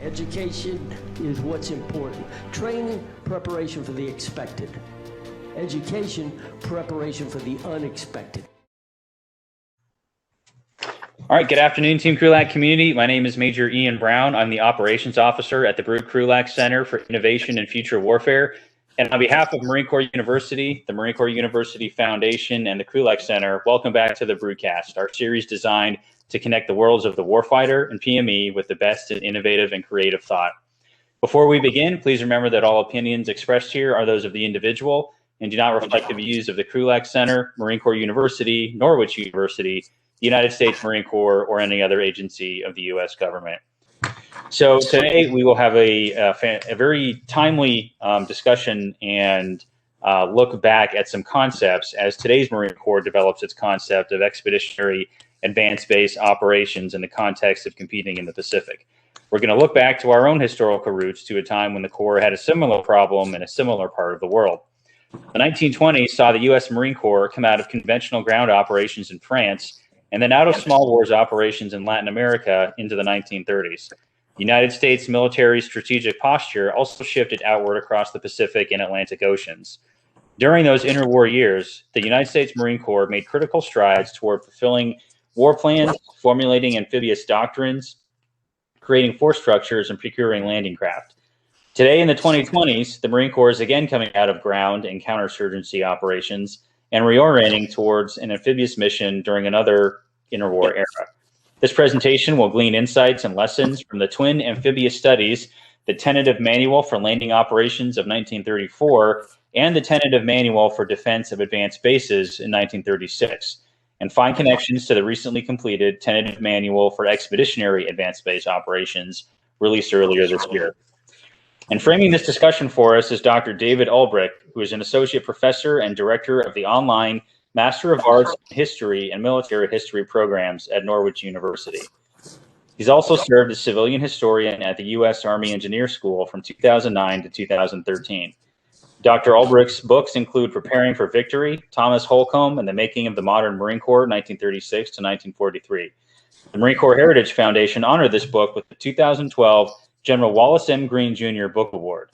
Education is what's important. Training, preparation for the expected. Education, preparation for the unexpected. All right, good afternoon, Team Krulak community. My name is Major Ian Brown. I'm the Operations Officer at the Krulak Center for Innovation and Future Warfare. And on behalf of Marine Corps University, the Marine Corps University Foundation, and the Krulak Center, welcome back to the Brewcast, our series designed to connect the worlds of the warfighter and PME with the best in innovative and creative thought. Before we begin, please remember that all opinions expressed here are those of the individual and do not reflect the views of the Krulak Center, Marine Corps University, Norwich University, the United States Marine Corps, or any other agency of the U.S. government. So today we will have a very timely discussion and look back at some concepts as today's Marine Corps develops its concept of expeditionary advanced base operations in the context of competing in the Pacific. We're going to look back to our own historical roots to a time when the Corps had a similar problem in a similar part of the world. The 1920s saw the U.S. Marine Corps come out of conventional ground operations in France and then out of small wars operations in Latin America into the 1930s. The United States military strategic posture also shifted outward across the Pacific and Atlantic Oceans. During those interwar years, the United States Marine Corps made critical strides toward fulfilling war plans, formulating amphibious doctrines, creating force structures, and procuring landing craft. Today in the 2020s, the Marine Corps is again coming out of ground and counterinsurgency operations and reorienting towards an amphibious mission during another interwar era. This presentation will glean insights and lessons from the twin amphibious studies, the Tentative Manual for Landing Operations of 1934 and the Tentative Manual for Defense of Advanced Bases in 1936, and find connections to the recently completed Tentative Manual for Expeditionary Advanced Base Operations, released earlier this year. And framing this discussion for us is Dr. David Ullbrick, who is an associate professor and director of the online Master of Arts in History and Military History programs at Norwich University. He's also served as civilian historian at the U.S. Army Engineer School from 2009 to 2013. Dr. Ulbrich's books include Preparing for Victory, Thomas Holcomb, and the Making of the Modern Marine Corps, 1936 to 1943. The Marine Corps Heritage Foundation honored this book with the 2012 General Wallace M. Green Jr. Book Award.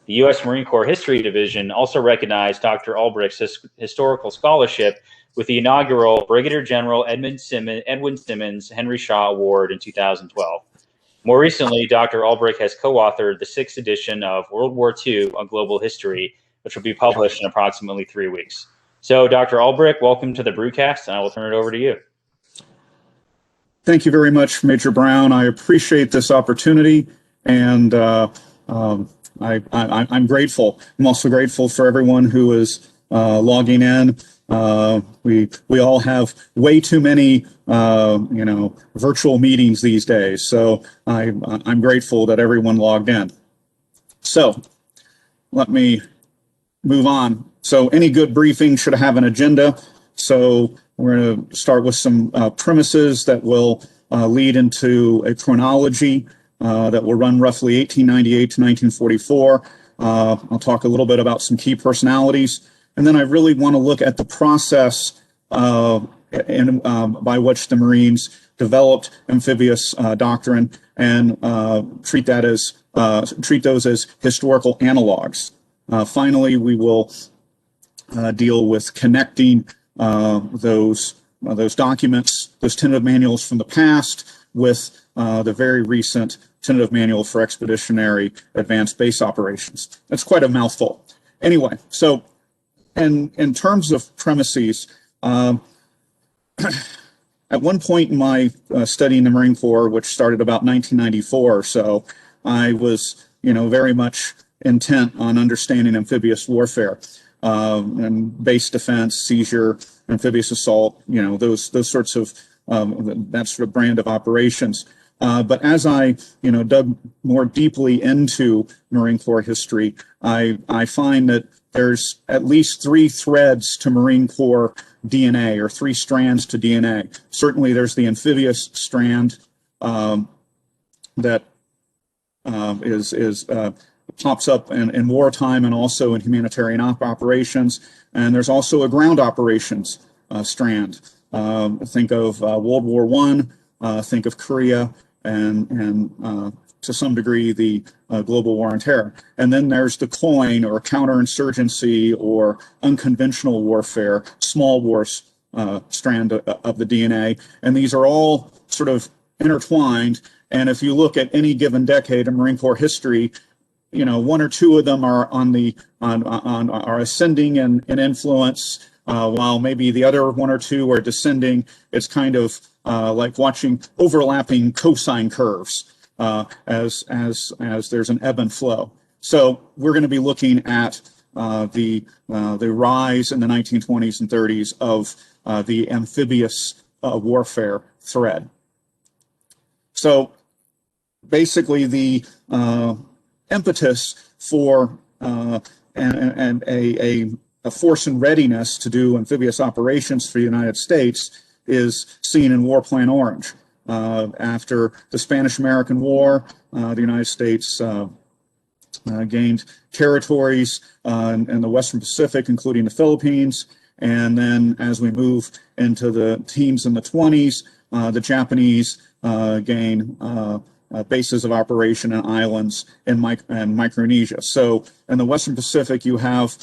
The U.S. Marine Corps History Division also recognized Dr. Ulbrich's historical scholarship with the inaugural Brigadier General Edwin Simmons Henry Shaw Award in 2012. More recently, Dr. Ullbrick has co-authored the 6th edition of World War II: A Global History, which will be published in approximately 3 weeks. So, Dr. Ullbrick, welcome to the Brewcast, and I will turn it over to you. Thank you very much, Major Brown. I appreciate this opportunity, and I'm grateful. I'm also grateful for everyone who is logging in. We all have way too many virtual meetings these days, so I'm grateful that everyone logged in. So let me move on. So any good briefing should have an agenda. So we're going to start with some premises that will lead into a chronology that will run roughly 1898 to 1944. I'll talk a little bit about some key personalities. And then I really want to look at the process by which the Marines developed amphibious doctrine and treat those as historical analogs. Finally, we will deal with connecting those documents, those tentative manuals from the past, with the very recent Tentative Manual for Expeditionary Advanced Base Operations. That's quite a mouthful. Anyway, so in terms of premises, at one point in my study in the Marine Corps, which started about 1994 or so, I was, very much intent on understanding amphibious warfare and base defense, seizure, amphibious assault, those sorts of that sort of brand of operations. But as I, dug more deeply into Marine Corps history, I find that there's at least 3 threads to Marine Corps DNA, or 3 strands to DNA. Certainly there's the amphibious strand that pops up in wartime and also in humanitarian operations. And there's also a ground operations strand. Think of World War I, think of Korea, and to some degree the global war on terror. And then there's the COIN, or counterinsurgency, or unconventional warfare, small wars strand of the DNA. And these are all sort of intertwined. And if you look at any given decade in Marine Corps history, you know, one or two of them are are ascending in influence, while maybe the other one or two are descending. It's kind of like watching overlapping cosine curves as there's an ebb and flow. So we're going to be looking at the rise in the 1920s and 30s of the amphibious warfare thread. So basically, the impetus for and a force in readiness to do amphibious operations for the United States is seen in War Plan Orange. After the Spanish-American War, the United States gained territories in the Western Pacific, including the Philippines. And then as we move into the teens and the 20s, the Japanese gain bases of operation and islands in Micronesia. So in the Western Pacific, you have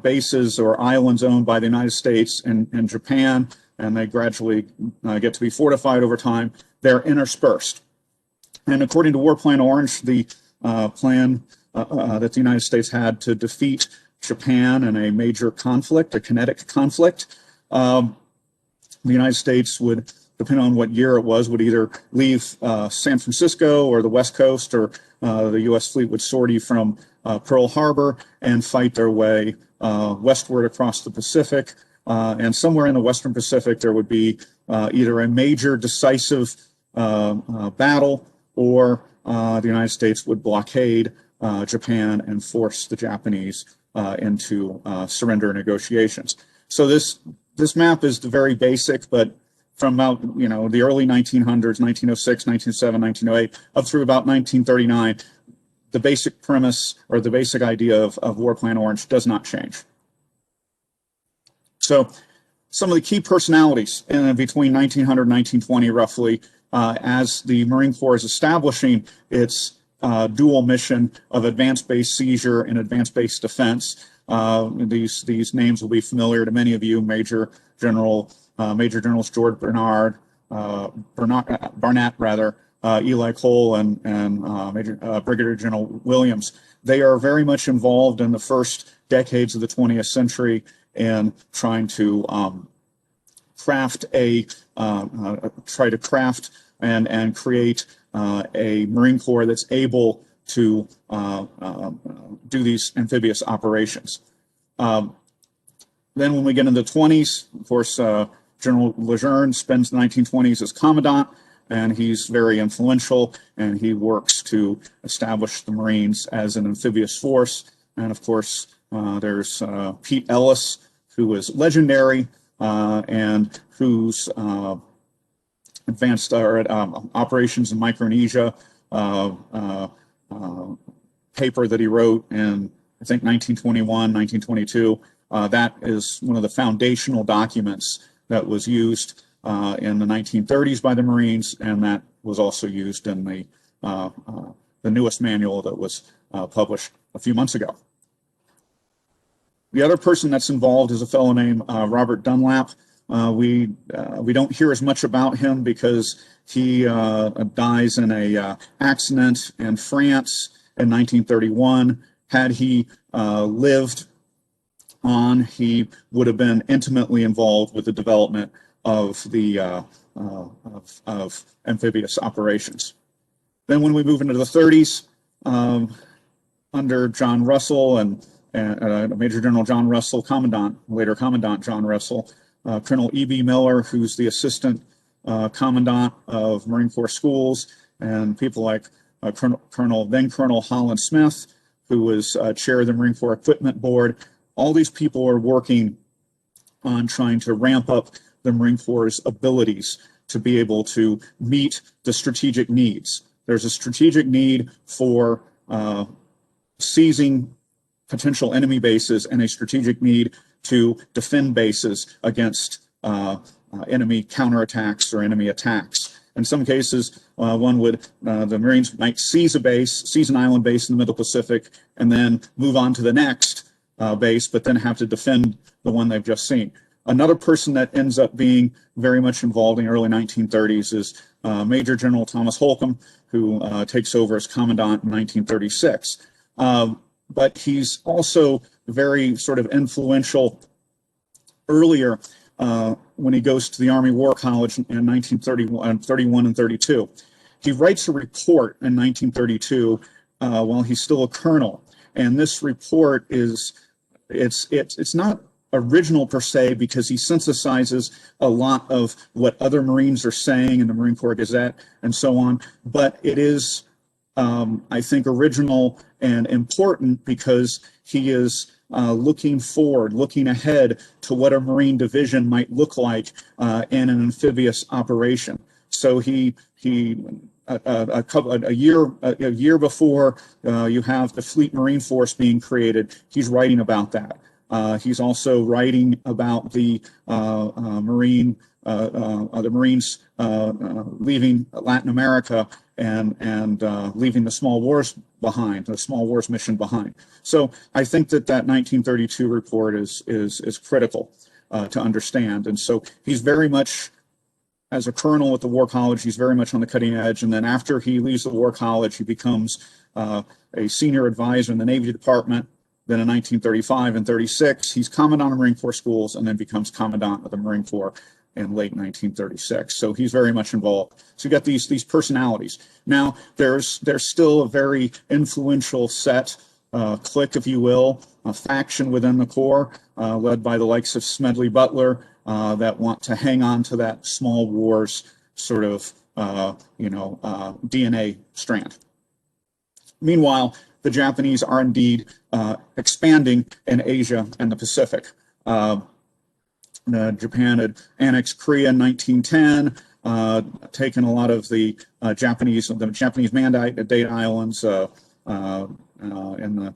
bases or islands owned by the United States and Japan, and they gradually get to be fortified over time. They're interspersed. And according to War Plan Orange, the plan that the United States had to defeat Japan in a major conflict, a kinetic conflict, the United States would, depending on what year it was, would either leave San Francisco or the West Coast, or the U.S. fleet would sortie from Pearl Harbor and fight their way westward across the Pacific. And somewhere in the Western Pacific, there would be either a major decisive battle, or the United States would blockade Japan and force the Japanese into surrender negotiations. So this map is very basic, but from about, you know, the early 1900s, 1906, 1907, 1908, up through about 1939, the basic premise or the basic idea of War Plan Orange does not change. So some of the key personalities between 1900 and 1920, roughly, as the Marine Corps is establishing its dual mission of advanced base seizure and advanced base defense. These names will be familiar to many of you: Major Generals George Barnett, Eli Cole, and Brigadier General Williams. They are very much involved in the first decades of the 20th century in trying to craft and create a Marine Corps that's able to do these amphibious operations. Then when we get into the 20s, of course, General Lejeune spends the 1920s as commandant, and he's very influential, and he works to establish the Marines as an amphibious force. And of course, there's Pete Ellis, who is legendary, and whose advanced operations in Micronesia paper that he wrote in, I think, 1921, 1922. That is one of the foundational documents that was used in the 1930s by the Marines, and that was also used in the newest manual that was published a few months ago. The other person that's involved is a fellow named Robert Dunlap. We don't hear as much about him because he dies in a accident in France in 1931. Had he lived on, he would have been intimately involved with the development of the of amphibious operations. Then when we move into the 30s, under John Russell and Major General John Russell, later Commandant John Russell, Colonel E.B. Miller, who's the Assistant Commandant of Marine Corps Schools, and people like then Colonel Holland Smith, who was chair of the Marine Corps Equipment Board. All these people are working on trying to ramp up the Marine Corps' abilities to be able to meet the strategic needs. There's a strategic need for seizing potential enemy bases and a strategic need to defend bases against enemy counterattacks or enemy attacks. In some cases, the Marines might seize an island base in the Middle Pacific, and then move on to the next base, but then have to defend the one they've just seen. Another person that ends up being very much involved in the early 1930s is Major General Thomas Holcomb, who takes over as commandant in 1936. But he's also very sort of influential earlier when he goes to the Army War College in 1931 and 32. He writes a report in 1932 while he's still a colonel, and this report it's not original per se, because he synthesizes a lot of what other Marines are saying in the Marine Corps Gazette and so on, but it is I think original and important because he is looking forward, looking ahead to what a Marine division might look like in an amphibious operation. So a year before you have the Fleet Marine Force being created, he's writing about that. He's also writing about the Marines leaving Latin America and leaving the small wars behind, the small wars mission behind. So I think that 1932 report is critical to understand. And so he's very much, as a colonel at the War College, he's very much on the cutting edge. And then after he leaves the War College, he becomes a senior advisor in the Navy Department. Then in 1935 and 36, he's commandant of Marine Corps schools, and then becomes commandant of the Marine Corps in late 1936. So he's very much involved. So you got these personalities. Now there's still a very influential set clique, if you will, a faction within the Corps, led by the likes of Smedley Butler, that want to hang on to that small wars sort of DNA strand. Meanwhile, the Japanese are indeed expanding in Asia and the Pacific. Japan had annexed Korea in 1910, taken a lot of the Japanese Mandate Islands in the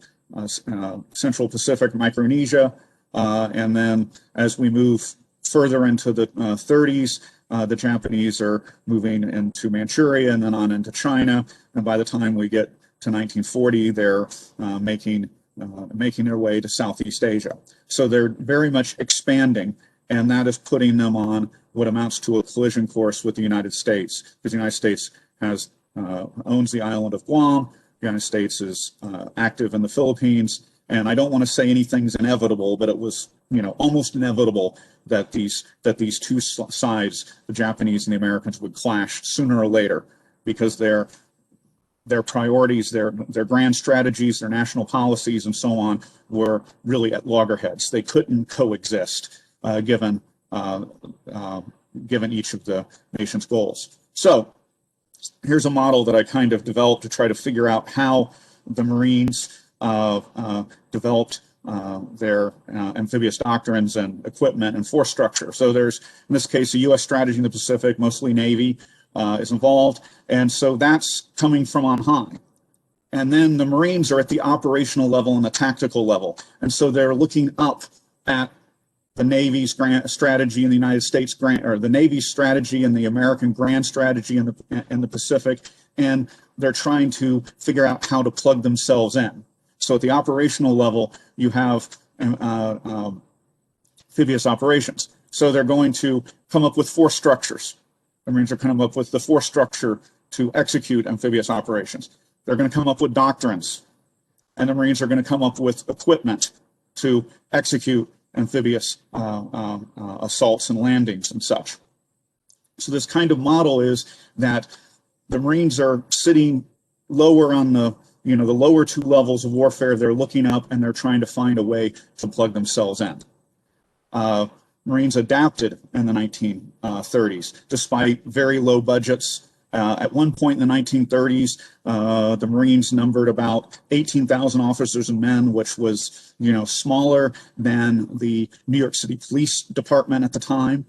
Central Pacific, Micronesia, and then as we move further into the 30s, the Japanese are moving into Manchuria and then on into China, and by the time we get to 1940, they're making their way to Southeast Asia. So they're very much expanding, and that is putting them on what amounts to a collision course with the United States, because the United States owns the island of Guam. The United States is active in the Philippines, and I don't want to say anything's inevitable, but it was almost inevitable that these two sides, the Japanese and the Americans, would clash sooner or later, because their priorities, their grand strategies, their national policies, and so on were really at loggerheads. They couldn't coexist given each of the nation's goals. So here's a model that I kind of developed to try to figure out how the Marines developed their amphibious doctrines and equipment and force structure. So there's, in this case, a U.S. strategy in the Pacific, mostly Navy, is involved, and so that's coming from on high. And then the Marines are at the operational level and the tactical level, and so they're looking up at the Navy's grand strategy in the United States, or the Navy's strategy and the American grand strategy in the Pacific, and they're trying to figure out how to plug themselves in. So at the operational level, you have amphibious operations. So they're going to come up with force structures. The Marines are coming up with the force structure to execute amphibious operations. They're going to come up with doctrines, and the Marines are going to come up with equipment to execute amphibious assaults and landings and such. So this kind of model is that the Marines are sitting lower on the lower two levels of warfare. They're looking up and they're trying to find a way to plug themselves in. Marines adapted in the 1930s, despite very low budgets. At one point in the 1930s, the Marines numbered about 18,000 officers and men, which was, smaller than the New York City Police Department at the time.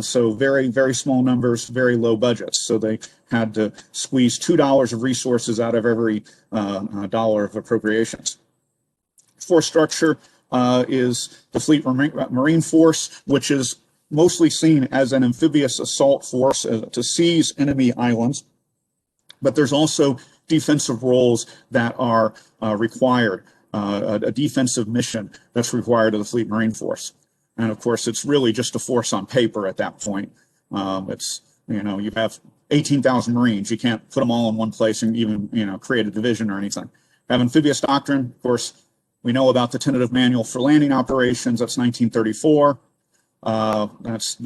So very, very small numbers, very low budgets. So they had to squeeze $2 of resources out of every dollar of appropriations. Force structure is the Fleet Marine Force, which is mostly seen as an amphibious assault force to seize enemy islands, but there's also defensive roles that are required, a defensive mission that's required of the Fleet Marine Force. And of course, it's really just a force on paper at that point. It's, you have 18,000 Marines. You can't put them all in one place and even, create a division or anything. Have amphibious doctrine. Of course, we know about the Tentative Manual for Landing Operations. That's 1934. That's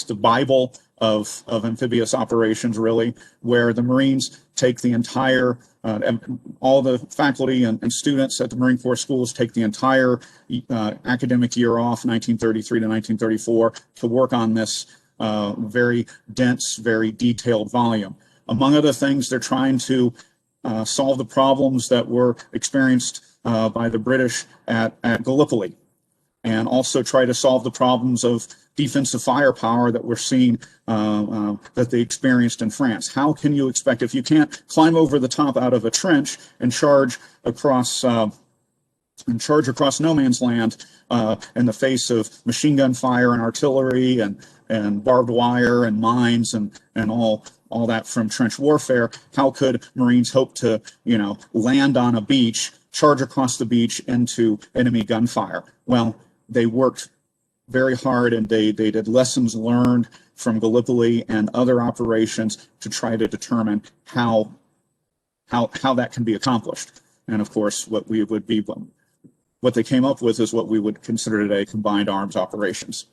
the Bible of amphibious operations, really, where the Marines take the entire, all the faculty and students at the Marine Corps schools take the entire academic year off, 1933 to 1934, to work on this very dense, very detailed volume. Among other things, they're trying to solve the problems that were experienced by the British at Gallipoli, and also try to solve the problems of defensive firepower that we're seeing that they experienced in France. How can you expect, if you can't climb over the top out of a trench and charge across no man's land in the face of machine gun fire and artillery and barbed wire and mines and all that from trench warfare, how could Marines hope to, land on a beach, charge across the beach into enemy gunfire? Well, they worked very hard, and they did lessons learned from Gallipoli and other operations to try to determine how that can be accomplished. And of course, what they came up with is what we would consider today combined arms operations.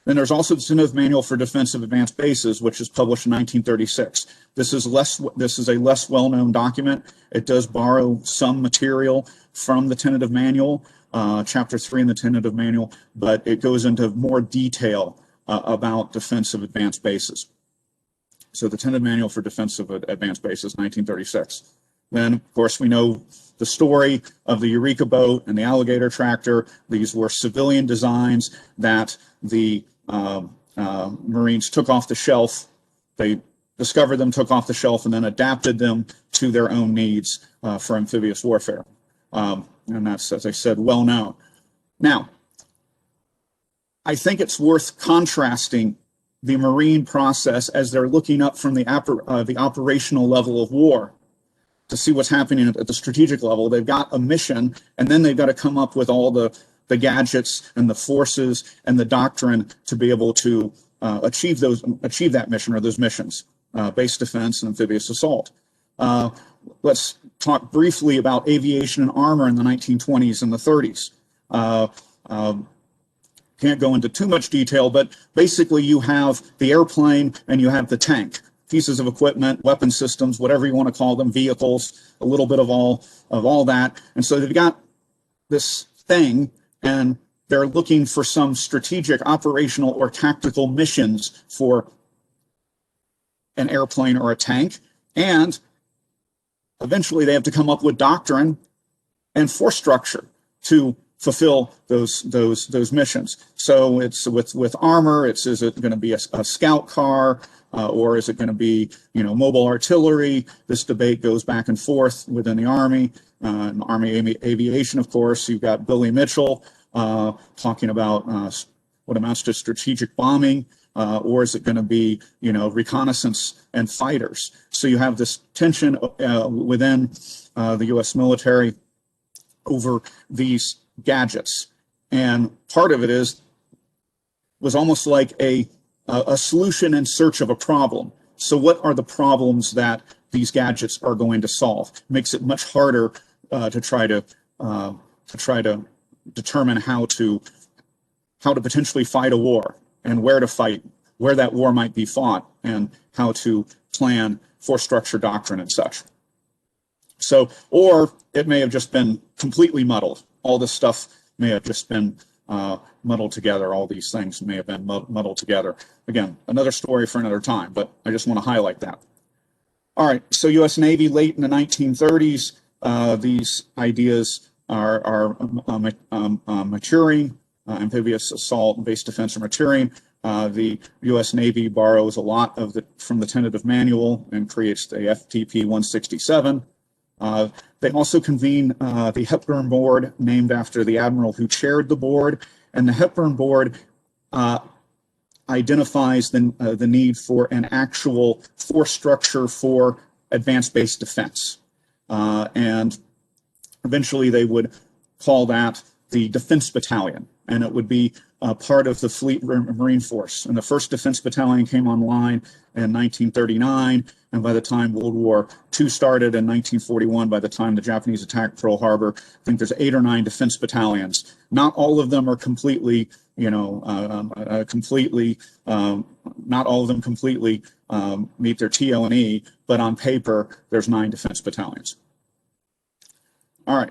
Then there's also the Tentative Manual for Defensive Advanced Bases, which is published in 1936. This is a less well-known document. It does borrow some material from the Tentative Manual, Chapter 3 in the Tentative Manual, but it goes into more detail about defensive advanced bases. So the Tentative Manual for Defensive Advanced Bases, 1936. Then, of course, we know the story of the Eureka boat and the alligator tractor. These were civilian designs that the Marines took off the shelf. They discovered them, took off the shelf, and then adapted them to their own needs for amphibious warfare. And that's, as I said, well known. Now, I think it's worth contrasting the Marine process as they're looking up from the operational level of war to see what's happening at the strategic level. They've got a mission, and then they've got to come up with all the gadgets and the forces and the doctrine to be able to achieve that mission or those missions, base defense and amphibious assault. Let's talk briefly about aviation and armor in the 1920s and the 30s. Can't go into too much detail, but basically you have the airplane and you have the tank. Pieces of equipment, weapon systems, whatever you want to call them, vehicles, a little bit of all that. And so they've got this thing, and they're looking for some strategic, operational, or tactical missions for an airplane or a tank. And eventually they have to come up with doctrine and force structure to fulfill those missions. So it's with armor, is it going to be a scout car, or is it going to be mobile artillery? This debate goes back and forth within the Army. Army aviation, of course, you've got Billy Mitchell talking about what amounts to strategic bombing, or is it going to be reconnaissance and fighters? So you have this tension within the U.S. military over these gadgets, and part of it was almost like a solution in search of a problem. So what are the problems that these gadgets are going to solve? It makes it much harder to try to determine how to potentially fight a war, and where to fight, where that war might be fought, and how to plan force structure doctrine and such. So, or it may have just been completely muddled. All this stuff may have just been muddled together. All these things may have been muddled together. Again, another story for another time, but I just want to highlight that. All right, so U.S. Navy late in the 1930s, these ideas are maturing. Amphibious assault and base defense are maturing. The U.S. Navy borrows a lot from the Tentative Manual and creates the FTP 167. They also convene the Hepburn Board, named after the admiral who chaired the board. And the Hepburn Board identifies the need for an actual force structure for advanced base defense. And eventually they would call that the Defense Battalion, and it would be part of the Fleet Marine Force. And the first Defense Battalion came online in 1939, and by the time World War II started in 1941, by the time the Japanese attacked Pearl Harbor, I think there's 8 or 9 defense battalions. Not all of them are completely, not all of them completely meet their TO&E, but on paper, there's 9 defense battalions. All right.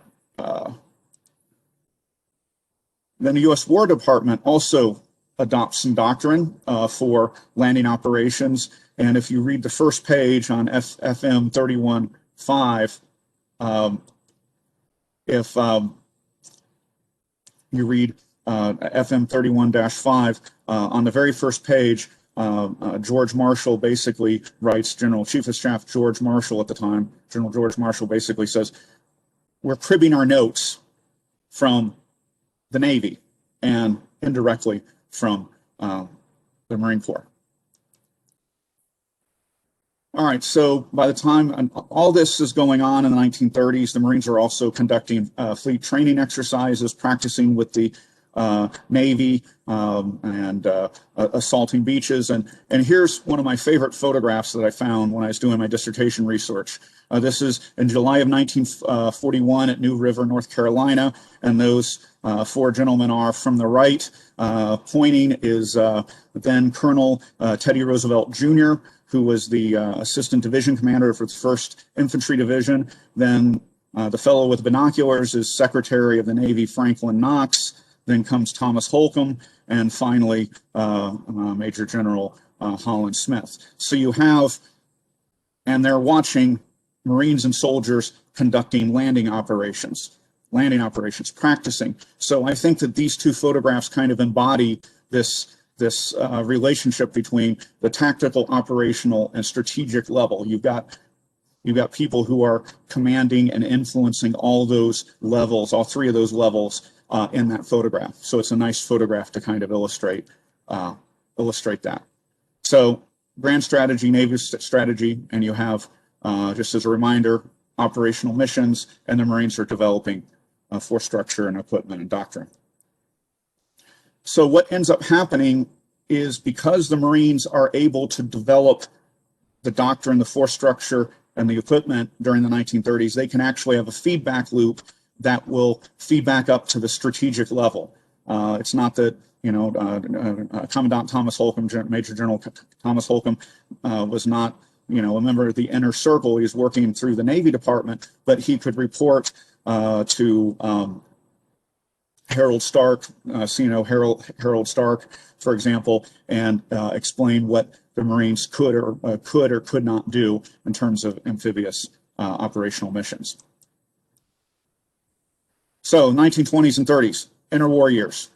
Then the U.S. War Department also adopts some doctrine for landing operations. And if you read the first page on FM 31.5, if you read FM 31-5, on the very first page, George Marshall basically writes, Chief of Staff George Marshall at the time, General George Marshall basically says, we're cribbing our notes from the Navy and indirectly from the Marine Corps. All right, so by the time all this is going on in the 1930s, the Marines are also conducting fleet training exercises, practicing with the Navy and assaulting beaches. And here's one of my favorite photographs that I found when I was doing my dissertation research. This is in July of 1941 at New River, North Carolina, and those 4 gentlemen are from the right. Pointing is then Colonel Teddy Roosevelt Jr., who was the assistant division commander for the 1st Infantry Division. Then the fellow with binoculars is Secretary of the Navy Franklin Knox. Then comes Thomas Holcomb, and finally Major General Holland Smith. So you have, and they're watching Marines and soldiers conducting landing operations, practicing. So I think that these 2 photographs kind of embody this relationship between the tactical, operational, and strategic level. You've got people who are commanding and influencing all those levels, all 3 of those levels in that photograph. So it's a nice photograph to kind of illustrate that. So grand strategy, Navy strategy, and you have, just as a reminder, operational missions, and the Marines are developing force structure and equipment and doctrine. So what ends up happening is, because the Marines are able to develop the doctrine, the force structure, and the equipment during the 1930s, they can actually have a feedback loop that will feed back up to the strategic level. It's not that, Commandant Thomas Holcomb, Major General Thomas Holcomb was not, a member of the inner circle. He was working through the Navy Department, but he could report to Harold Stark, Harold Stark, for example, and explain what the Marines could or could not do in terms of amphibious operational missions. So 1920s and 30s, interwar years.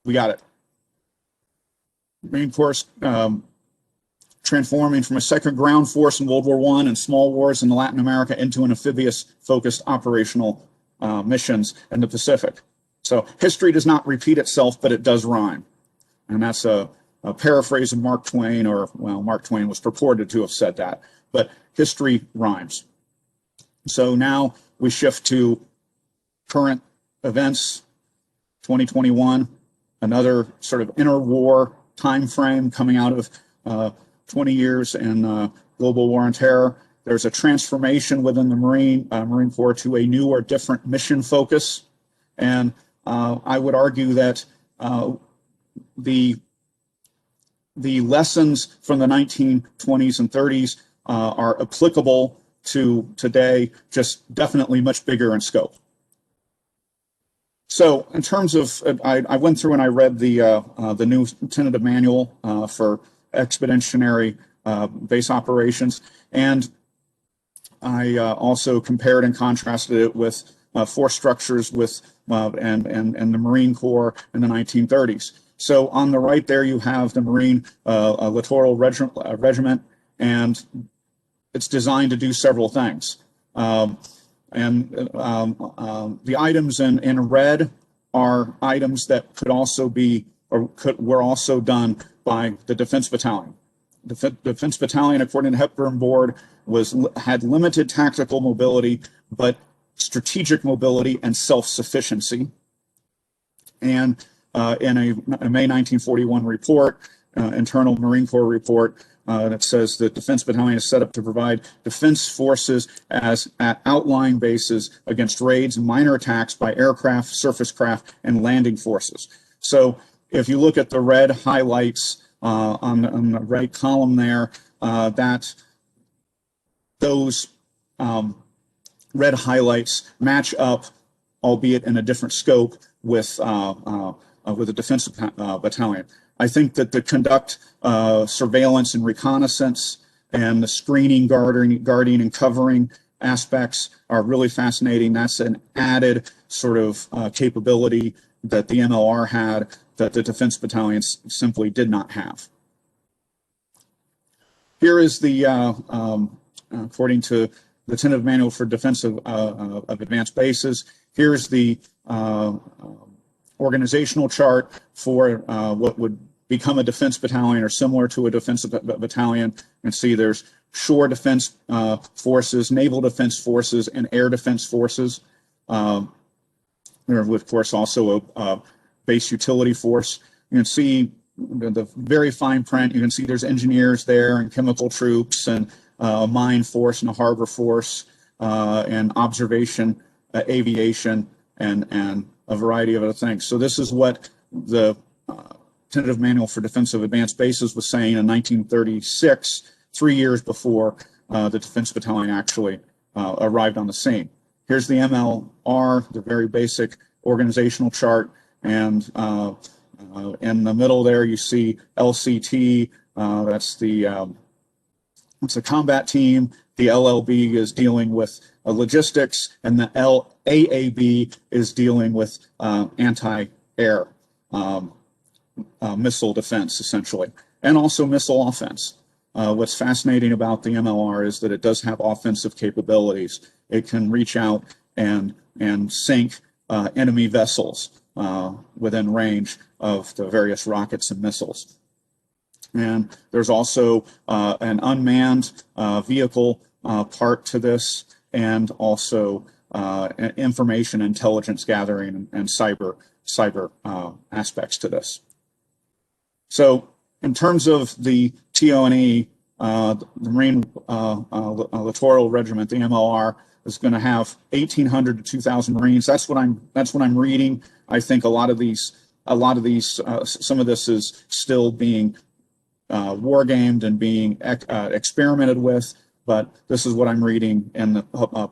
We got it. Marine Corps transforming from a second ground force in World War I and small wars in Latin America into an amphibious-focused operational missions in the Pacific. So history does not repeat itself, but it does rhyme. And that's a paraphrase of Mark Twain, or, well, Mark Twain was purported to have said that, but history rhymes. So now we shift to current events, 2021, another sort of interwar time frame coming out of 20 years in global war on terror. There's a transformation within the Marine Corps to a new or different mission focus. And I would argue that the lessons from the 1920s and 30s are applicable to today, just definitely much bigger in scope. So in terms of, I went through and I read the new Tentative Manual for Expeditionary Base Operations, and I also compared and contrasted it with force structures with and the Marine Corps in the 1930s. So on the right there, you have the Marine Littoral Regiment, and it's designed to do several things. The items in red are items that could also be were also done by the Defense Battalion. The Defense Battalion, according to Hepburn Board, had limited tactical mobility, but strategic mobility and self-sufficiency. And in a May 1941 report, internal Marine Corps report, that says the Defense Battalion is set up to provide defense forces at outlying bases against raids and minor attacks by aircraft, surface craft, and landing forces. So if you look at the red highlights on the right column there, those red highlights match up, albeit in a different scope, with the Defense Battalion. I think that the conduct surveillance and reconnaissance and the screening, guarding and covering aspects are really fascinating. That's an added sort of capability that the MLR had that the Defense Battalions simply did not have. Here is the, according to the Tentative Manual for Defense of Advanced Bases, here's the organizational chart for what would become a defense battalion or similar to a defense battalion. You can see there's shore defense forces, naval defense forces, and air defense forces. There, of course, also a base utility force. You can see the very fine print. You can see there's engineers there and chemical troops and a mine force and a harbor force and observation, aviation, and a variety of other things. So this is what the Tentative Manual for Defense of Advanced Bases was saying in 1936, 3 years before the Defense Battalion actually arrived on the scene. Here's the MLR, the very basic organizational chart, and in the middle there you see LCT, that's the it's a combat team. The LLB is dealing with logistics, and the AAB is dealing with anti-air missile defense, essentially, and also missile offense. What's fascinating about the MLR is that it does have offensive capabilities. It can reach out and sink enemy vessels within range of the various rockets and missiles. And there's also an unmanned vehicle part to this, and also information intelligence gathering and cyber aspects to this. So in terms of the TO&E, the Marine Littoral Regiment, the MLR, is going to have 1,800 to 2,000 Marines. That's what I'm reading. I think some of this is still being war gamed and being experimented with, but this is what I'm reading in the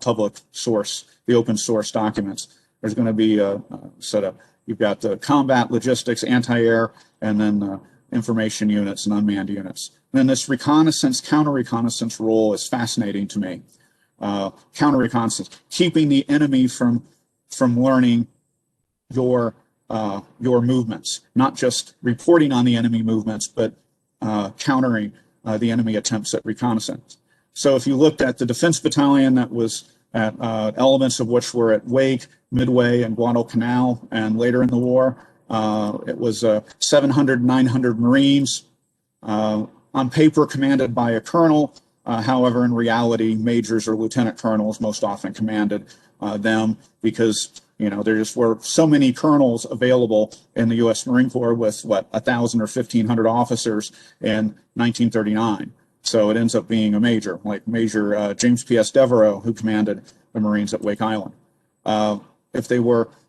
public source, the open source documents. There's going to be a set up. You've got the combat, logistics, anti-air, and then information units and unmanned units. And then this reconnaissance, counter-reconnaissance role is fascinating to me. Counter-reconnaissance, keeping the enemy from learning your movements, not just reporting on the enemy movements, but countering the enemy attempts at reconnaissance. So if you looked at the Defense Battalion, that was at elements of which were at Wake, Midway, and Guadalcanal, and later in the war, it was 700, 900 Marines, on paper commanded by a colonel. However, in reality, majors or lieutenant colonels most often commanded them, because there just were so many colonels available in the U.S. Marine Corps with 1,000 or 1,500 officers in 1939. So it ends up being a major, like Major James P.S. Devereaux, who commanded the Marines at Wake Island. If they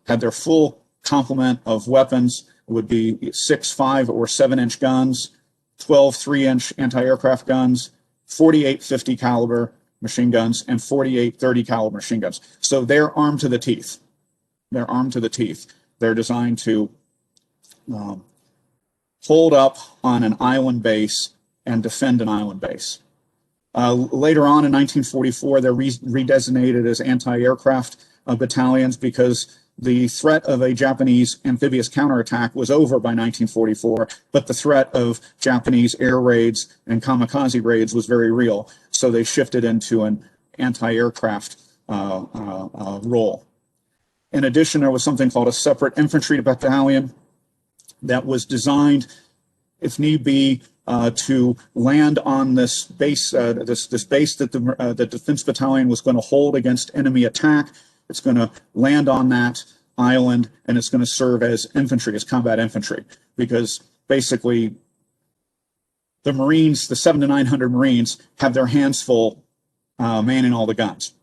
had their full complement of weapons, it would be 6, 5, or 7-inch guns, 12 3-inch anti-aircraft guns, 48 50 caliber machine guns, and 48 30 caliber machine guns. So they're armed to the teeth. They're armed to the teeth. They're designed to hold up on an island base and defend an island base. Later on in 1944, they're redesignated as anti-aircraft battalions, because the threat of a Japanese amphibious counterattack was over by 1944, but the threat of Japanese air raids and kamikaze raids was very real. So they shifted into an anti-aircraft role. In addition, there was something called a separate infantry battalion. that was designed, if need be, to land on this base, this base that the Defense Battalion was going to hold against enemy attack. It's going to land on that island, and it's going to serve as infantry, as combat infantry, because basically the Marines, the 700 to 900 Marines, have their hands full manning all the guns.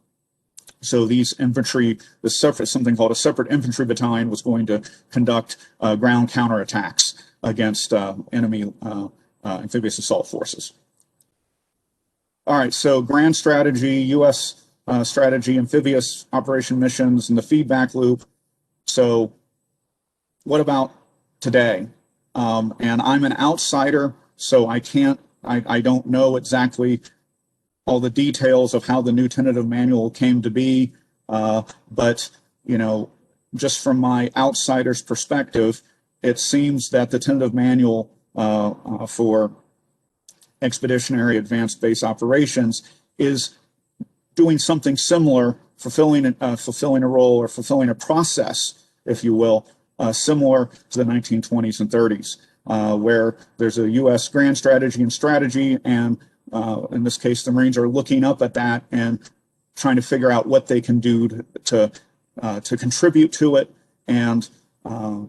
So these infantry, something called a separate infantry battalion, was going to conduct ground counterattacks against enemy amphibious assault forces. All right, so grand strategy, U.S. Strategy, amphibious operation missions, and the feedback loop. So what about today? And I'm an outsider, so I don't know exactly all the details of how the new tentative manual came to be. But, you know, just from my outsider's perspective, it seems that the tentative manual for Expeditionary Advanced Base Operations is doing something similar, fulfilling a role or fulfilling a process, if you will, similar to the 1920s and 30s, where there's a U.S. grand strategy and in this case, the Marines are looking up at that and trying to figure out what they can do to contribute to it. And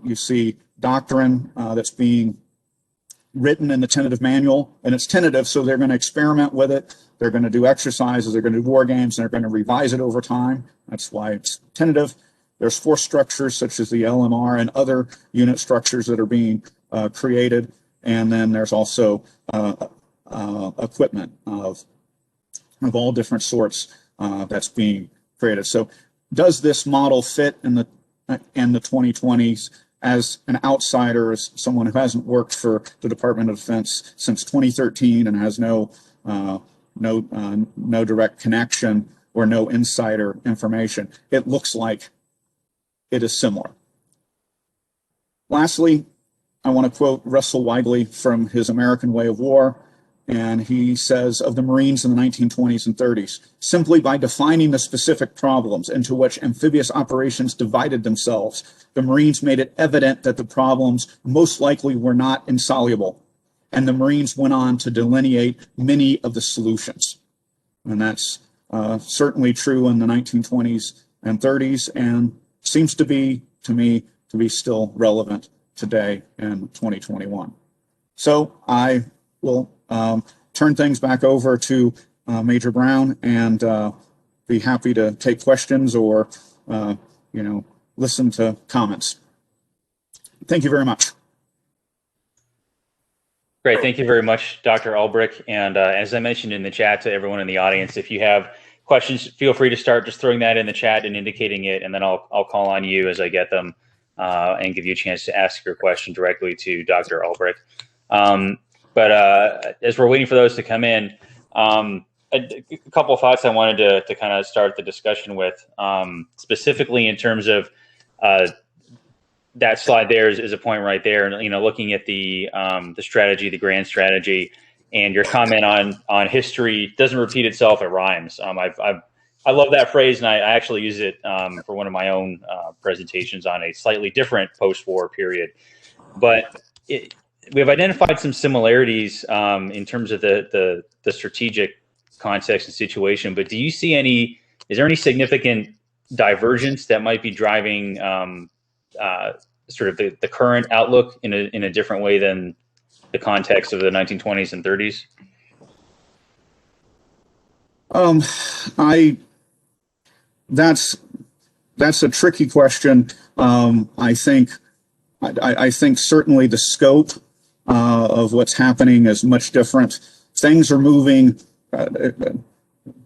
you see doctrine that's being written in the tentative manual, and it's tentative, so they're going to experiment with it. They're going to do exercises, they're going to do war games, and they're going to revise it over time. That's why it's tentative. There's force structures such as the LMR and other unit structures that are being created. And then there's also equipment of all different sorts that's being created. So does this model fit in the 2020s? As an outsider, as someone who hasn't worked for the Department of Defense since 2013 and has no direct connection or no insider information, it looks like it is similar. Lastly, I want to quote Russell Weigley from his American Way of War, and he says of the Marines in the 1920s and 30s, simply by defining the specific problems into which amphibious operations divided themselves, the Marines made it evident that the problems most likely were not insoluble, and the Marines went on to delineate many of the solutions. And that's certainly true in the 1920s and 30s, and seems to be, to me, to be still relevant today in 2021. So I will turn things back over to Major Brown and be happy to take questions or, listen to comments. Thank you very much. Great. Thank you very much, Dr. Ulbrich. And as I mentioned in the chat to everyone in the audience, if you have questions, feel free to start just throwing that in the chat and indicating it, and then I'll call on you as I get them and give you a chance to ask your question directly to Dr. Ulbrich. But as we're waiting for those to come in, a couple of thoughts I wanted to kind of start the discussion with, specifically in terms of that slide there is a point right there, and looking at the strategy, the grand strategy, and your comment on history doesn't repeat itself; it rhymes. I love that phrase, and I actually use it for one of my own presentations on a slightly different post-war period. But we have identified some similarities in terms of the strategic context and situation. But do you see is there any significant divergence that might be driving sort of the current outlook in a different way than the context of the 1920s and 30s? That's a tricky question. I think certainly the scope of what's happening is much different. Things are moving.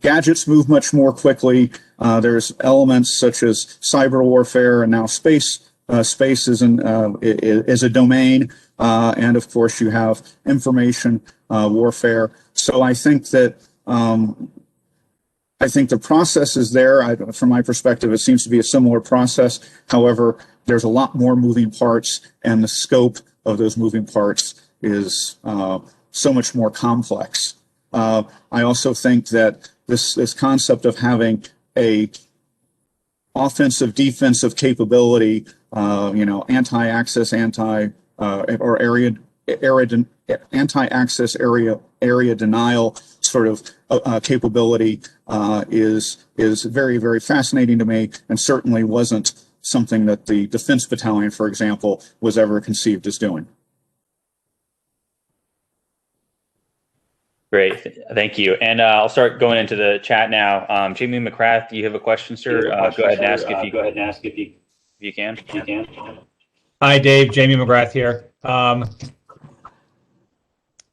Gadgets move much more quickly. There's elements such as cyber warfare, and now space is a domain, and of course you have information warfare. So I think that the process is there. From my perspective, it seems to be a similar process. However, there's a lot more moving parts, and the scope of those moving parts is so much more complex. I also think that this concept of having a offensive defensive capability, anti-access, or anti-access area denial sort of capability is very, very fascinating to me, and certainly wasn't something that the Defense Battalion, for example, was ever conceived as doing. Great, thank you. And I'll start going into the chat now. Jamie McCrath, do you have a question, sir? Go ahead and ask if you can. Hi, Dave. Jamie McGrath here.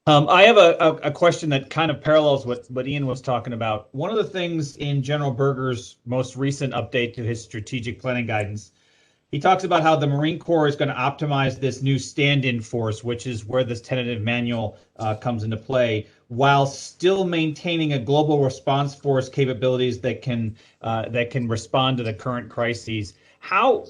I have a question that kind of parallels what Ian was talking about. One of the things in General Berger's most recent update to his strategic planning guidance, he talks about how the Marine Corps is going to optimize this new stand-in force, which is where this tentative manual comes into play, while still maintaining a global response force capabilities that can respond to the current crises. How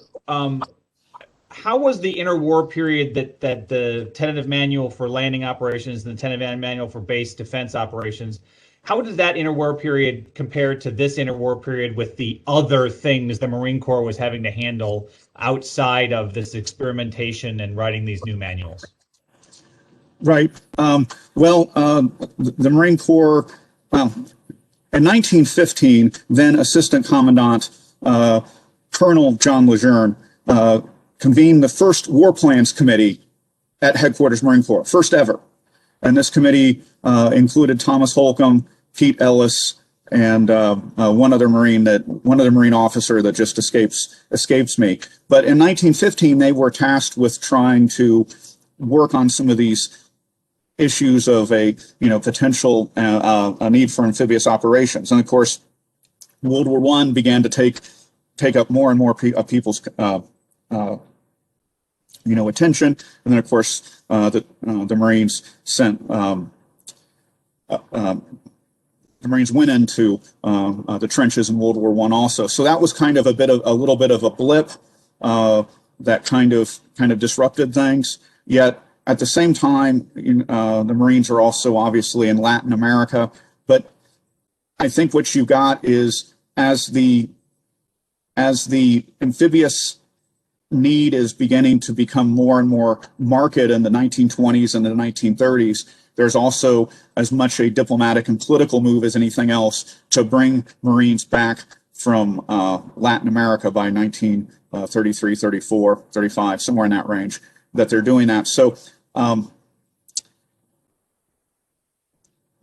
was the interwar period that the tentative manual for landing operations and the tentative manual for base defense operations, how did that interwar period compare to this interwar period with the other things the Marine Corps was having to handle outside of this experimentation and writing these new manuals? Right. The Marine Corps, in 1915, then Assistant Commandant Colonel John Lejeune convened the first War Plans Committee at Headquarters Marine Corps, first ever. And this committee included Thomas Holcomb, Pete Ellis, and one other Marine officer that just escapes me. But in 1915, they were tasked with trying to work on some of these issues of a potential a need for amphibious operations. And of course, World War I began to take up more and more of people's attention. And then of course the Marines sent the Marines went into the trenches in World War I also. So that was kind of a little bit of a blip that kind of disrupted things. Yet at the same time, the Marines are also obviously in Latin America. But I think what you got is as the amphibious need is beginning to become more and more marked in the 1920s and the 1930s, there's also as much a diplomatic and political move as anything else to bring Marines back from Latin America by 1933, 34, 35, somewhere in that range, that they're doing that. So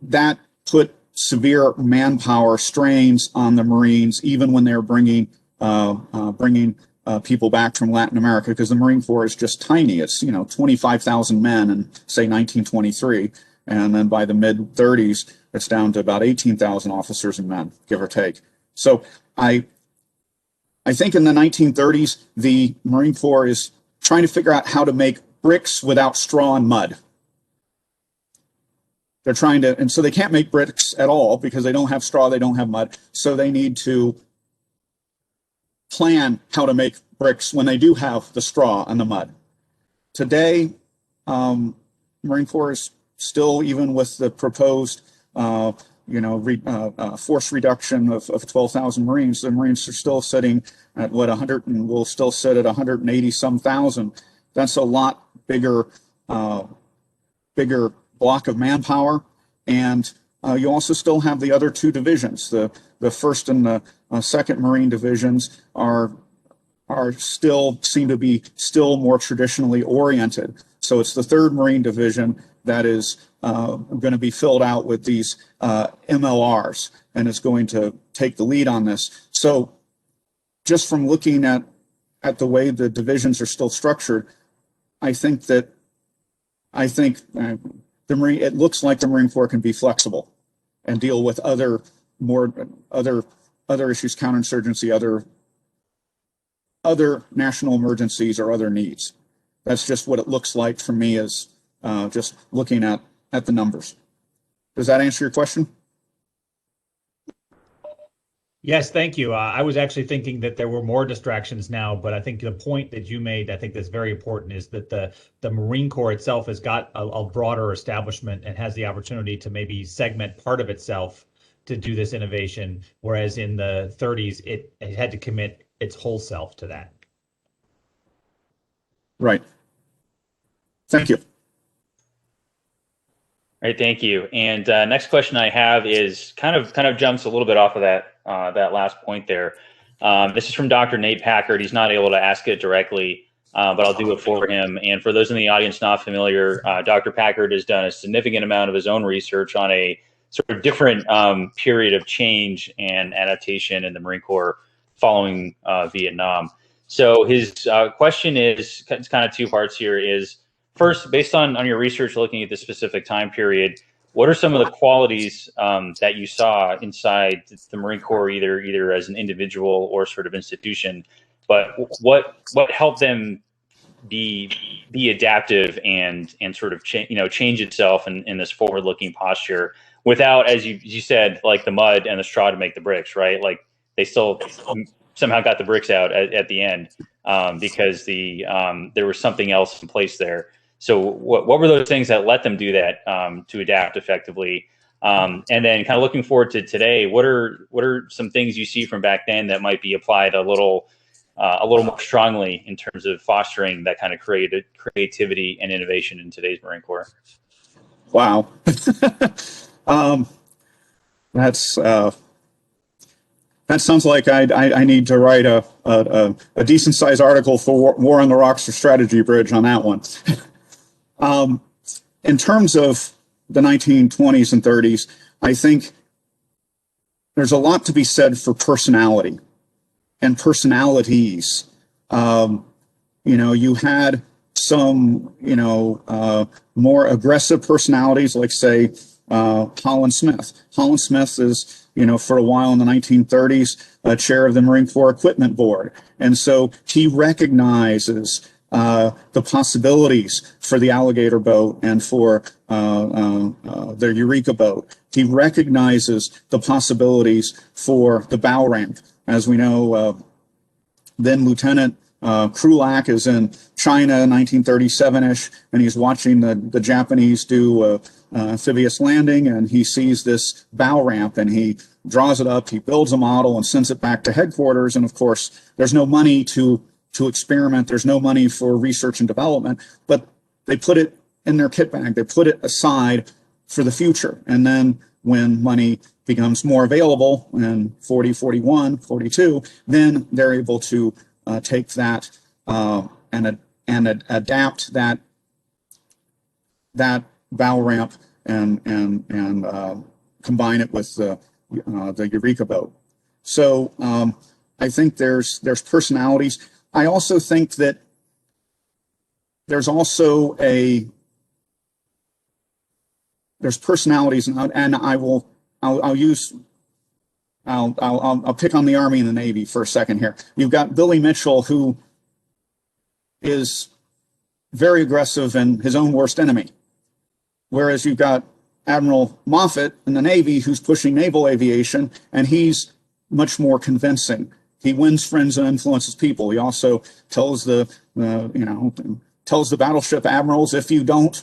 that put severe manpower strains on the Marines, even when they're bringing people back from Latin America, because the Marine Corps is just tiny. It's 25,000 men in say 1923, and then by the mid 30s it's down to about 18,000 officers and men, give or take. So I think in the 1930s the Marine Corps is trying to figure out how to make bricks without straw and mud. They're trying to, and so they can't make bricks at all because they don't have straw, they don't have mud. So they need to plan how to make bricks when they do have the straw and the mud. Today, Marine Corps is still, even with the proposed, force reduction of 12,000 Marines, the Marines are still sitting at 100, and will still sit at 180 some thousand. That's a lot bigger block of manpower. And you also still have the other two divisions. The first and the second Marine divisions are still seem to be still more traditionally oriented. So it's the third Marine division that is going to be filled out with these MLRs, and it's going to take the lead on this. So just from looking at the way the divisions are still structured, I think the Marine, it looks like the Marine Corps can be flexible and deal with other issues, counterinsurgency, other national emergencies or other needs. That's just what it looks like for me, as just looking at the numbers. Does that answer your question? Yes, thank you. I was actually thinking that there were more distractions now, but I think the point that you made, I think that's very important, is that the Marine Corps itself has got a broader establishment and has the opportunity to maybe segment part of itself to do this innovation, whereas in the 30s, it had to commit its whole self to that. Right. Thank you. All right, thank you. And next question I have is kind of jumps a little bit off of that last point there. This is from Dr. Nate Packard. He's not able to ask it directly, but I'll do it for him. And for those in the audience not familiar, Dr. Packard has done a significant amount of his own research on a sort of different period of change and adaptation in the Marine Corps following Vietnam. So his question is, it's kind of two parts here, is first, based on your research looking at the specific time period, what are some of the qualities that you saw inside the Marine Corps, either as an individual or sort of institution, but what helped them be adaptive and sort of change itself in this forward-looking posture without, as you said, like the mud and the straw to make the bricks, right? Like they still somehow got the bricks out at the end because there was something else in place there. So what were those things that let them do that to adapt effectively? And then kind of looking forward to today, what are some things you see from back then that might be applied a little more strongly in terms of fostering that kind of creativity and innovation in today's Marine Corps? Wow. That sounds like I need to write a decent sized article for War on the Rocks or Strategy Bridge on that one. In terms of the 1920s and 30s, I think there's a lot to be said for personality and personalities. You had some, more aggressive personalities, like say, Holland Smith. Holland Smith is, for a while in the 1930s, chair of the Marine Corps Equipment Board. And so he recognizes the possibilities for the alligator boat and for the Eureka boat. He recognizes the possibilities for the bow ramp. As we know, then Lieutenant Krulak is in China, 1937-ish, and he's watching the Japanese do amphibious landing, and he sees this bow ramp, and he draws it up, he builds a model, and sends it back to headquarters. And of course, there's no money to experiment, there's no money for research and development, but they put it in their kit bag, they put it aside for the future. And then when money becomes more available in 40, 41, 42, then they're able to take that and adapt that bow ramp and combine it with the Eureka boat. So I think there's personalities. I also think that there's also there's personalities, and I'll pick on the Army and the Navy for a second here. You've got Billy Mitchell, who is very aggressive and his own worst enemy, whereas you've got Admiral Moffett in the Navy, who's pushing naval aviation, and he's much more convincing. He wins friends and influences people. He also tells the battleship admirals, if you don't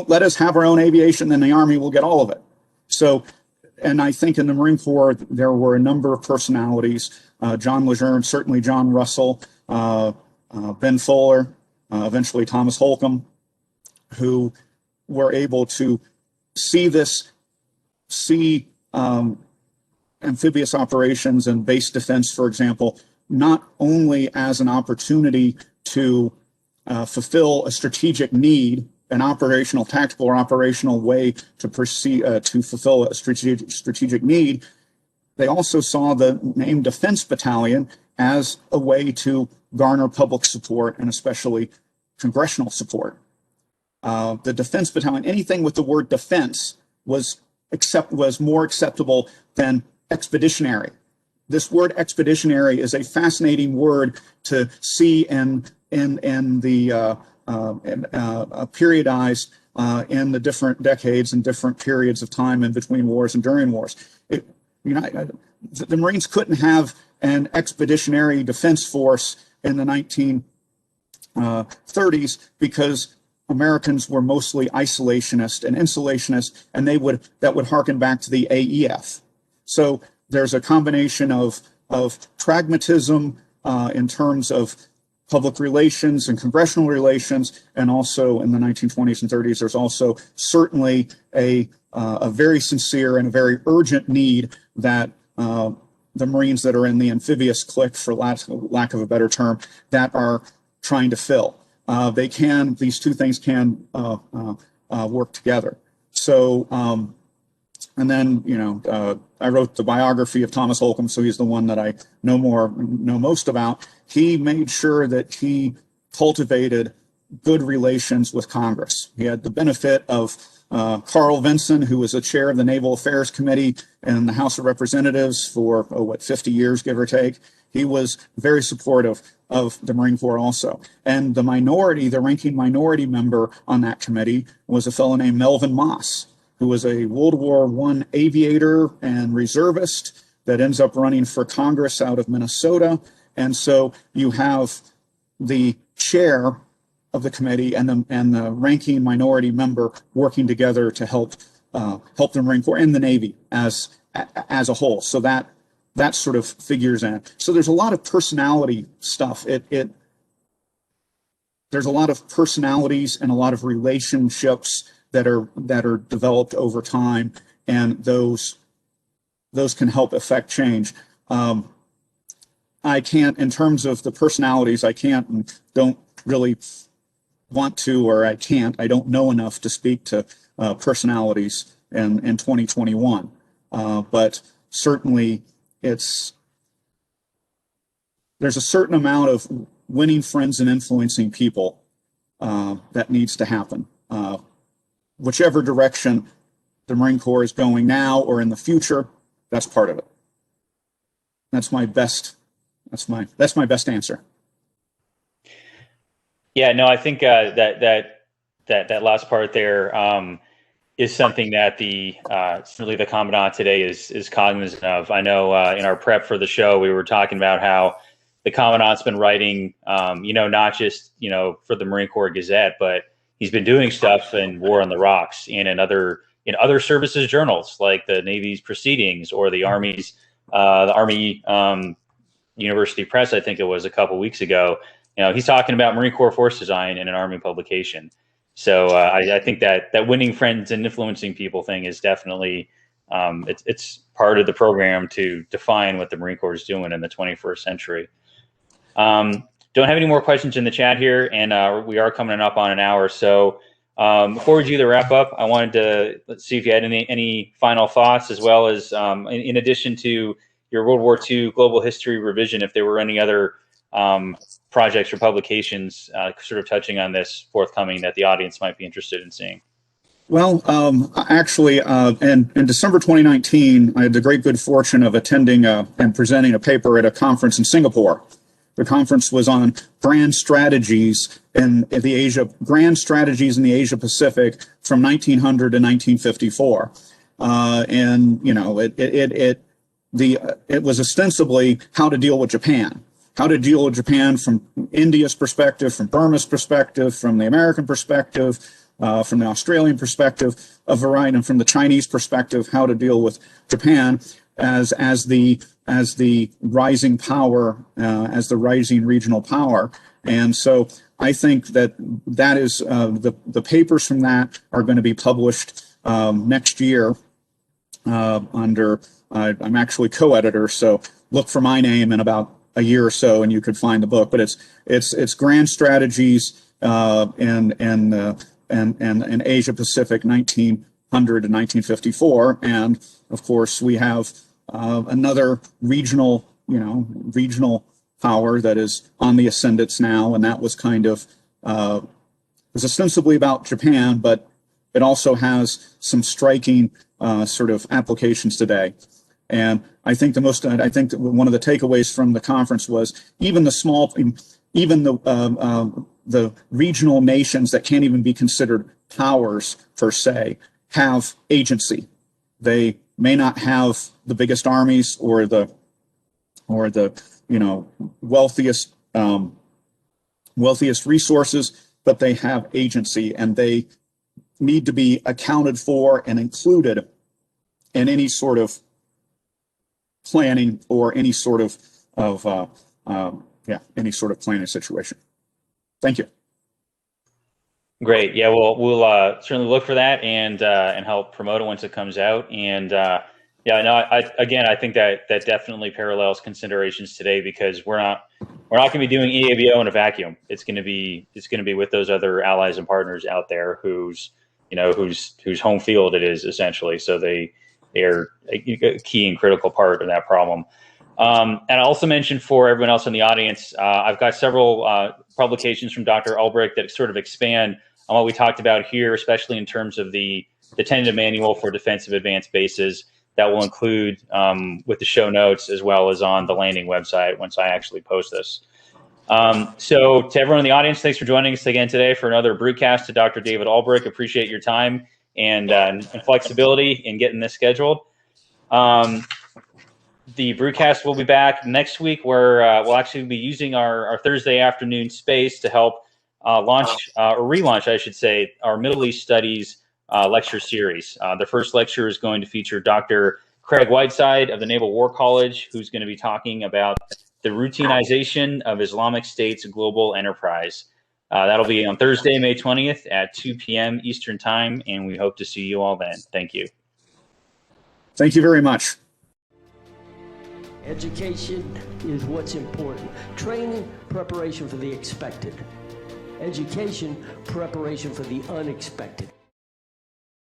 let us have our own aviation, then the Army will get all of it. So, and I think in the Marine Corps, there were a number of personalities, John Lejeune, certainly John Russell, Ben Fuller, eventually Thomas Holcomb, who were able to see amphibious operations and base defense, for example, not only as an opportunity to fulfill a strategic need, an operational, tactical or operational way to proceed to fulfill a strategic need. They also saw the name Defense Battalion as a way to garner public support and especially congressional support. The Defense Battalion, anything with the word defense was more acceptable than expeditionary. This word expeditionary is a fascinating word to see in the periodized in the different decades and different periods of time in between wars and during wars. The Marines couldn't have an expeditionary defense force in the 1930s because Americans were mostly isolationist and insulationist, and that would harken back to the AEF. So there's a combination of pragmatism in terms of public relations and congressional relations, and also in the 1920s and 30s, there's also certainly a very sincere and a very urgent need that the Marines that are in the amphibious clique, for lack of a better term, that are trying to fill. These two things can work together. So, and then, I wrote the biography of Thomas Holcomb, so he's the one that I know most about. He made sure that he cultivated good relations with Congress. He had the benefit of Carl Vinson, who was the chair of the Naval Affairs Committee in the House of Representatives for, 50 years, give or take. He was very supportive of the Marine Corps also. And the ranking minority member on that committee was a fellow named Melvin Moss, who was a World War I aviator and reservist that ends up running for Congress out of Minnesota. And so you have the chair of the committee and the ranking minority member working together to help the Marine Corps and the Navy as a whole. So that sort of figures in. So there's a lot of personality stuff. There's a lot of personalities and a lot of relationships that are developed over time, and those can help affect change. I can't, in terms of the personalities, I can't and don't really want to, or I don't know enough to speak to personalities in 2021. But certainly there's a certain amount of winning friends and influencing people that needs to happen. Whichever direction the Marine Corps is going now or in the future, that's part of it. That's my best answer. Yeah, no, I think that last part there is something that certainly the commandant today is cognizant of. I know in our prep for the show, we were talking about how the commandant's been writing, not just for the Marine Corps Gazette, but he's been doing stuff in War on the Rocks and in other services journals like the Navy's Proceedings or the Army's the Army University Press. I think it was a couple weeks ago. He's talking about Marine Corps force design in an Army publication. So I think that winning friends and influencing people thing is definitely it's part of the program to define what the Marine Corps is doing in the 21st century. Don't have any more questions in the chat here, and we are coming up on an hour. So before we do the wrap up, I wanted to see if you had any final thoughts, as well as in addition to your World War II global history revision, if there were any other projects or publications sort of touching on this forthcoming that the audience might be interested in seeing. Well, actually, in December 2019, I had the great good fortune of attending and presenting a paper at a conference in Singapore. The conference was on grand strategies in the Asia Pacific from 1900 to 1954, and it was ostensibly how to deal with Japan. How to deal with Japan from India's perspective, from Burma's perspective, from the American perspective, from the Australian perspective, a variety, and from the Chinese perspective, how to deal with Japan as the rising power, as the rising regional power. And so I think that is the papers from that are going to be published next year under. I'm actually co-editor, so look for my name in about a year or so, and you could find the book. But it's grand strategies in Asia Pacific, 1900 to 1954, and of course we have another regional power that is on the ascendance now, and that was kind of was ostensibly about Japan, but it also has some striking sort of applications today. And I think one of the takeaways from the conference was even the regional nations that can't even be considered powers per se have agency. They may not have the biggest armies or the wealthiest resources, but they have agency, and they need to be accounted for and included in any sort of planning or any sort of any sort of planning situation. Thank you. Great. Yeah, we'll certainly look for that and help promote it once it comes out. And I think that definitely parallels considerations today, because we're not going to be doing EABO in a vacuum. It's going to be with those other allies and partners out there whose home field it is, essentially. So they are a key and critical part of that problem. And I also mentioned for everyone else in the audience, I've got several publications from Dr. Ulbrich that sort of expand on what we talked about here, especially in terms of the tentative manual for defensive advanced bases that will include with the show notes, as well as on the landing website once I actually post this. So to everyone in the audience, thanks for joining us again today for another Brewcast. To Dr. David Ullbrick, appreciate your time and flexibility in getting this scheduled. The Brewcast will be back next week, where we'll actually be using our Thursday afternoon space to help launch or relaunch, I should say, our Middle East Studies lecture series. The first lecture is going to feature Dr. Craig Whiteside of the Naval War College, who's going to be talking about the routinization of Islamic State's global enterprise. That'll be on Thursday, May 20th at 2 p.m. Eastern Time, and we hope to see you all then. Thank you. Thank you very much. Education is what's important. Training, preparation for the expected. Education, preparation for the unexpected.